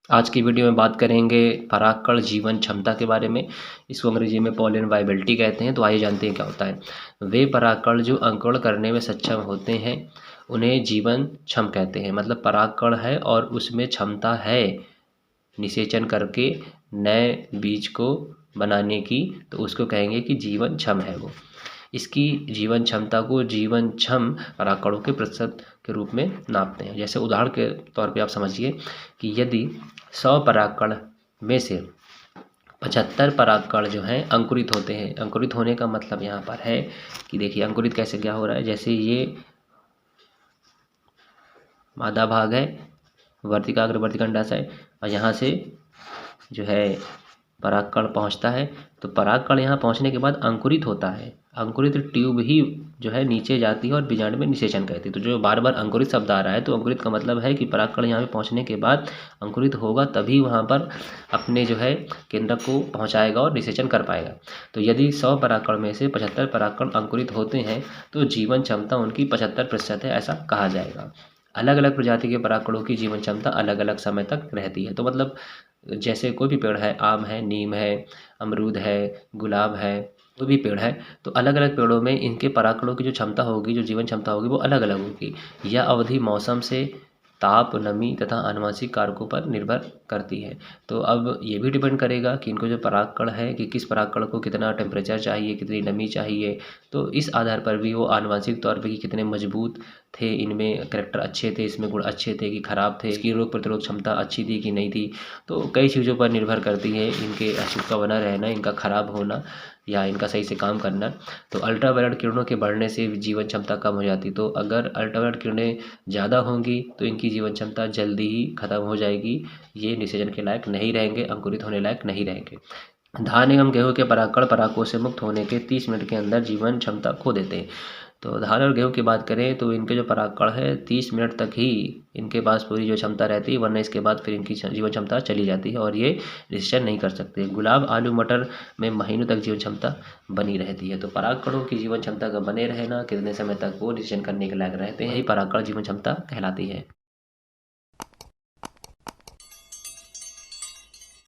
आज की वीडियो में बात करेंगे परागकण जीवन क्षमता के बारे में। इसको अंग्रेजी में पॉलन वाइबिलिटी कहते हैं। तो आइए जानते हैं क्या होता है। वे परागकण जो अंकुरण करने में सक्षम होते हैं उन्हें जीवन क्षम कहते हैं। मतलब परागकण है और उसमें क्षमता है निषेचन करके नए बीज को बनाने की, तो उसको कहेंगे कि जीवन क्षम है वो। इसकी जीवन क्षमता को जीवन क्षम परागकणों के प्रतिशत के रूप में नापते हैं। जैसे उदाहरण के तौर पे आप समझिए कि यदि 100 परागकण में से 75 परागकण जो हैं अंकुरित होते हैं। अंकुरित होने का मतलब यहाँ पर है कि देखिए अंकुरित कैसे क्या हो रहा है। जैसे ये मादा भाग है, वर्तिकाग्र वर्तिकांडाशय, और यहाँ से जो है परागकण पहुँचता है। तो परागकण यहाँ पहुँचने के बाद अंकुरित होता है। अंकुरित ट्यूब ही जो है नीचे जाती है और बीजांड में निषेचन करती है। तो जो बार बार अंकुरित शब्द आ रहा है, तो अंकुरित का मतलब है कि परागकण यहाँ पे पहुँचने के बाद अंकुरित होगा, तभी वहाँ पर अपने जो है केंद्रक को पहुँचाएगा और निषेचन कर पाएगा। तो यदि 100 परागकण में से 75 परागकण अंकुरित होते हैं तो जीवन क्षमता उनकी 75% है, ऐसा कहा जाएगा। अलग अलग प्रजाति के परागकणों की जीवन क्षमता अलग अलग समय तक रहती है। तो मतलब जैसे कोई भी पेड़ है, आम है, नीम है, अमरूद है, गुलाब है, कोई भी पेड़ है, तो अलग अलग पेड़ों में इनके परागकणों की जो क्षमता होगी, जो जीवन क्षमता होगी, वो अलग अलग होगी। यह अवधि मौसम से, ताप, नमी तथा आनुवंशिक कारकों पर निर्भर करती है। तो अब ये भी डिपेंड करेगा कि इनको जो परागकण है कि किस परागकण को कितना टेम्परेचर चाहिए, कितनी नमी चाहिए। तो इस आधार पर भी वो आनुवंशिक तौर पे कि कितने मजबूत थे, इनमें करैक्टर अच्छे थे, इसमें गुण अच्छे थे कि खराब थे, इसकी रोग प्रतिरोध क्षमता अच्छी थी कि नहीं थी। तो कई चीज़ों पर निर्भर करती है इनके अस्तित्व का बना रहना, इनका खराब होना या इनका सही से काम करना। तो अल्ट्रावायलेट किरणों के बढ़ने से जीवन क्षमता कम हो जाती। तो अगर अल्ट्रावायलेट किरणें ज़्यादा होंगी तो इनकी जीवन क्षमता जल्दी ही खत्म हो जाएगी। ये निषेचन के लायक नहीं रहेंगे, अंकुरित होने लायक नहीं रहेंगे। धान एवं गेहूं के परागकण परागकोश से मुक्त होने के 30 मिनट के अंदर जीवन क्षमता खो देते हैं। तो धान और गेहूं की बात करें तो इनके जो परागकण है 30 मिनट तक ही इनके पास पूरी जो क्षमता रहती है, वरना इसके बाद फिर इनकी जीवन क्षमता चली जाती है और ये निषेचन नहीं कर सकते। गुलाब, आलू, मटर में महीनों तक जीवन क्षमता बनी रहती है। तो परागकणों की जीवन क्षमता का बने रहना, कितने समय तक वो निषेचन करने के लायक रहते हैं, यही परागकण जीवन क्षमता कहलाती है।